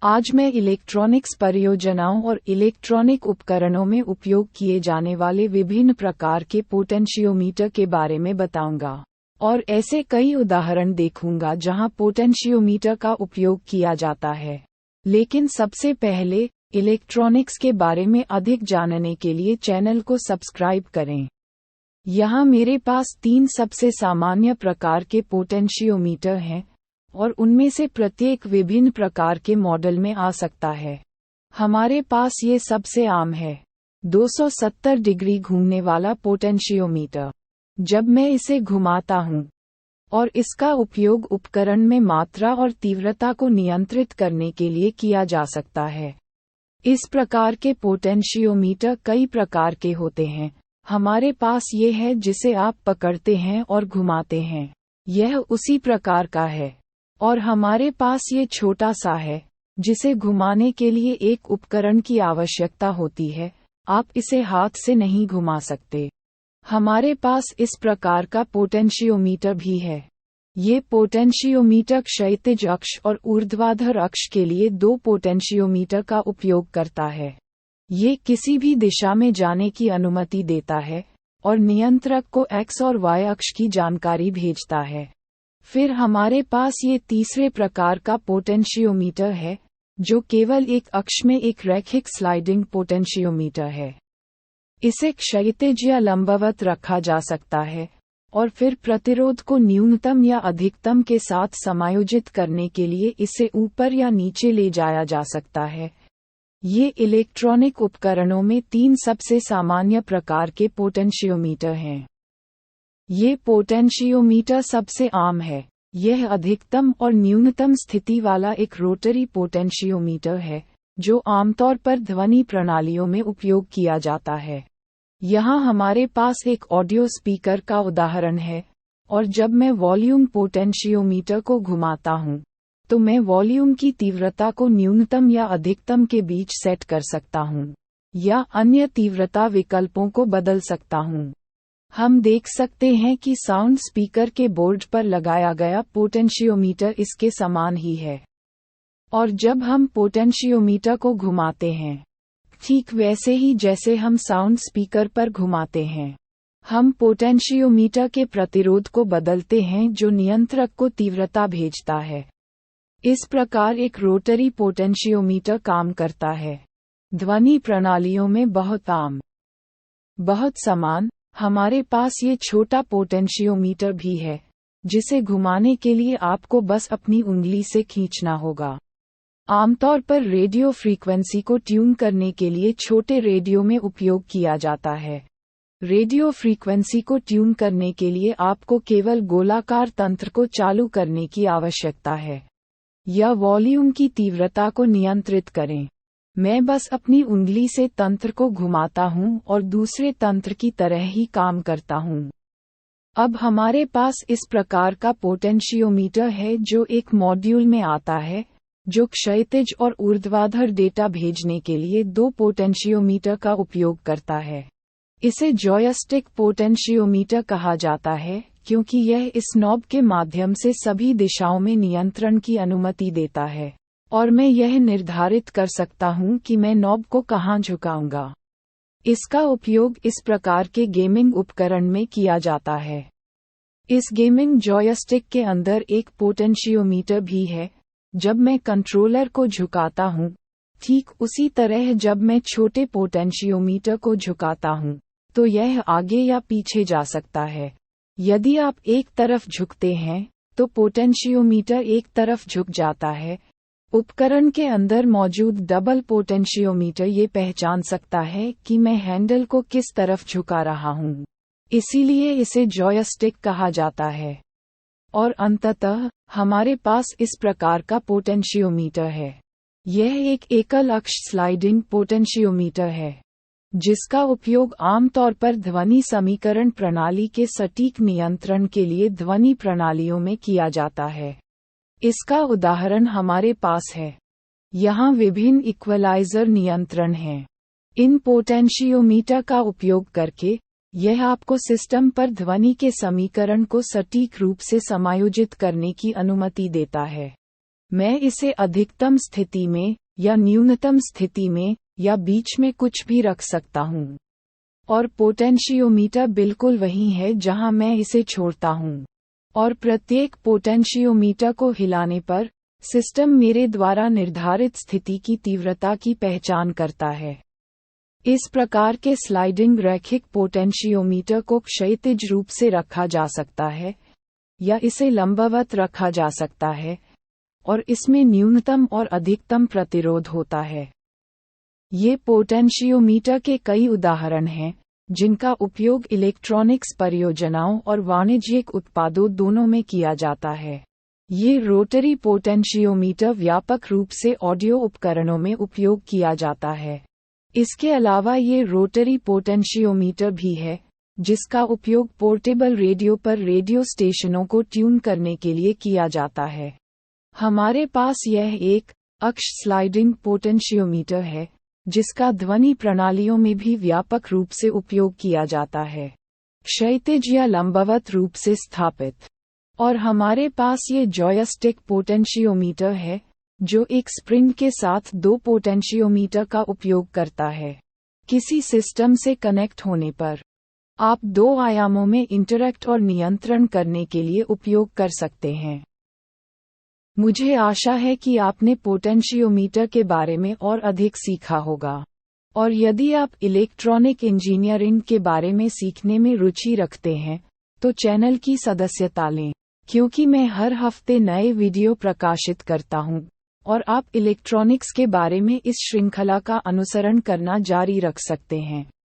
आज मैं इलेक्ट्रॉनिक्स परियोजनाओं और इलेक्ट्रॉनिक उपकरणों में उपयोग किए जाने वाले विभिन्न प्रकार के पोटेंशियोमीटर के बारे में बताऊंगा और ऐसे कई उदाहरण देखूंगा जहां पोटेंशियोमीटर का उपयोग किया जाता है। लेकिन सबसे पहले इलेक्ट्रॉनिक्स के बारे में अधिक जानने के लिए चैनल को सब्सक्राइब करें। यहाँ मेरे पास 3 सबसे सामान्य प्रकार के पोटेंशियोमीटर हैं और उनमें से प्रत्येक विभिन्न प्रकार के मॉडल में आ सकता है। हमारे पास ये सबसे आम है 270 डिग्री घूमने वाला पोटेंशियोमीटर। जब मैं इसे घुमाता हूँ और इसका उपयोग उपकरण में मात्रा और तीव्रता को नियंत्रित करने के लिए किया जा सकता है। इस प्रकार के पोटेंशियोमीटर कई प्रकार के होते हैं। हमारे पास ये है जिसे आप पकड़ते हैं और घुमाते हैं, यह उसी प्रकार का है। और हमारे पास ये छोटा सा है जिसे घुमाने के लिए एक उपकरण की आवश्यकता होती है, आप इसे हाथ से नहीं घुमा सकते। हमारे पास इस प्रकार का पोटेंशियोमीटर भी है। ये पोटेंशियोमीटर क्षैतिज अक्ष और ऊर्ध्वाधर अक्ष के लिए 2 पोटेंशियोमीटर का उपयोग करता है। ये किसी भी दिशा में जाने की अनुमति देता है और नियंत्रक को X और Y अक्ष की जानकारी भेजता है। फिर हमारे पास ये तीसरे प्रकार का पोटेंशियोमीटर है जो केवल एक अक्ष में एक रैखिक स्लाइडिंग पोटेंशियोमीटर है। इसे क्षैतिज या लंबवत रखा जा सकता है और फिर प्रतिरोध को न्यूनतम या अधिकतम के साथ समायोजित करने के लिए इसे ऊपर या नीचे ले जाया जा सकता है। ये इलेक्ट्रॉनिक उपकरणों में 3 सबसे सामान्य प्रकार के पोटेंशियोमीटर हैं। ये पोटेंशियोमीटर सबसे आम है। यह अधिकतम और न्यूनतम स्थिति वाला एक रोटरी पोटेंशियोमीटर है जो आमतौर पर ध्वनि प्रणालियों में उपयोग किया जाता है। यहाँ हमारे पास एक ऑडियो स्पीकर का उदाहरण है और जब मैं वॉल्यूम पोटेंशियोमीटर को घुमाता हूँ तो मैं वॉल्यूम की तीव्रता को न्यूनतम या अधिकतम के बीच सेट कर सकता हूँ या अन्य तीव्रता विकल्पों को बदल सकता हूँ। हम देख सकते हैं कि साउंड स्पीकर के बोर्ड पर लगाया गया पोटेंशियोमीटर इसके समान ही है। और जब हम पोटेंशियोमीटर को घुमाते हैं ठीक वैसे ही जैसे हम साउंड स्पीकर पर घुमाते हैं, हम पोटेंशियोमीटर के प्रतिरोध को बदलते हैं जो नियंत्रक को तीव्रता भेजता है। इस प्रकार एक रोटरी पोटेंशियोमीटर काम करता है। ध्वनि प्रणालियों में बहुत समान हमारे पास ये छोटा पोटेंशियोमीटर भी है जिसे घुमाने के लिए आपको बस अपनी उंगली से खींचना होगा। आमतौर पर रेडियो फ्रीक्वेंसी को ट्यून करने के लिए छोटे रेडियो में उपयोग किया जाता है। रेडियो फ्रीक्वेंसी को ट्यून करने के लिए आपको केवल गोलाकार तंत्र को चालू करने की आवश्यकता है या वॉल्यूम की तीव्रता को नियंत्रित करें। मैं बस अपनी उंगली से तंत्र को घुमाता हूं और दूसरे तंत्र की तरह ही काम करता हूं। अब हमारे पास इस प्रकार का पोटेंशियोमीटर है जो एक मॉड्यूल में आता है जो क्षैतिज और ऊर्ध्वाधर डेटा भेजने के लिए 2 पोटेंशियोमीटर का उपयोग करता है। इसे जॉयस्टिक पोटेंशियोमीटर कहा जाता है क्योंकि यह इस नॉब के माध्यम से सभी दिशाओं में नियंत्रण की अनुमति देता है और मैं यह निर्धारित कर सकता हूं कि मैं नॉब को कहां झुकाऊंगा। इसका उपयोग इस प्रकार के गेमिंग उपकरण में किया जाता है। इस गेमिंग जॉयस्टिक के अंदर एक पोटेंशियोमीटर भी है। जब मैं कंट्रोलर को झुकाता हूं ठीक उसी तरह जब मैं छोटे पोटेंशियोमीटर को झुकाता हूं तो यह आगे या पीछे जा सकता है। यदि आप एक तरफ झुकते हैं तो पोटेंशियोमीटर एक तरफ झुक जाता है। उपकरण के अंदर मौजूद डबल पोटेंशियोमीटर ये पहचान सकता है कि मैं हैंडल को किस तरफ झुका रहा हूँ, इसीलिए इसे जॉयस्टिक कहा जाता है। और अंततः हमारे पास इस प्रकार का पोटेंशियोमीटर है। यह एक एकल अक्ष स्लाइडिंग पोटेंशियोमीटर है जिसका उपयोग आमतौर पर ध्वनि समीकरण प्रणाली के सटीक नियंत्रण के लिए ध्वनि प्रणालियों में किया जाता है। इसका उदाहरण हमारे पास है। यहाँ विभिन्न इक्वलाइजर नियंत्रण हैं। इन पोटेंशियोमीटर का उपयोग करके यह आपको सिस्टम पर ध्वनि के समीकरण को सटीक रूप से समायोजित करने की अनुमति देता है। मैं इसे अधिकतम स्थिति में या न्यूनतम स्थिति में या बीच में कुछ भी रख सकता हूँ। और पोटेंशियोमीटर बिल्कुल वही है जहाँ मैं इसे छोड़ता हूँ। और प्रत्येक पोटेंशियोमीटर को हिलाने पर सिस्टम मेरे द्वारा निर्धारित स्थिति की तीव्रता की पहचान करता है। इस प्रकार के स्लाइडिंग रैखिक पोटेंशियोमीटर को क्षैतिज रूप से रखा जा सकता है या इसे लंबवत रखा जा सकता है और इसमें न्यूनतम और अधिकतम प्रतिरोध होता है। ये पोटेंशियोमीटर के कई उदाहरण हैं जिनका उपयोग इलेक्ट्रॉनिक्स परियोजनाओं और वाणिज्यिक उत्पादों दोनों में किया जाता है। ये रोटरी पोटेंशियोमीटर व्यापक रूप से ऑडियो उपकरणों में उपयोग किया जाता है। इसके अलावा ये रोटरी पोटेंशियोमीटर भी है जिसका उपयोग पोर्टेबल रेडियो पर रेडियो स्टेशनों को ट्यून करने के लिए किया जाता है। हमारे पास यह एक अक्ष स्लाइडिंग पोटेंशियोमीटर है जिसका ध्वनि प्रणालियों में भी व्यापक रूप से उपयोग किया जाता है, क्षैतिज या लंबवत रूप से स्थापित। और हमारे पास ये जॉयस्टिक पोटेंशियोमीटर है जो एक स्प्रिंग के साथ दो पोटेंशियोमीटर का उपयोग करता है। किसी सिस्टम से कनेक्ट होने पर आप दो आयामों में इंटरैक्ट और नियंत्रण करने के लिए उपयोग कर सकते हैं। मुझे आशा है कि आपने पोटेंशियोमीटर के बारे में और अधिक सीखा होगा। और यदि आप इलेक्ट्रॉनिक इंजीनियरिंग के बारे में सीखने में रुचि रखते हैं तो चैनल की सदस्यता लें, क्योंकि मैं हर हफ्ते नए वीडियो प्रकाशित करता हूं और आप इलेक्ट्रॉनिक्स के बारे में इस श्रृंखला का अनुसरण करना जारी रख सकते हैं।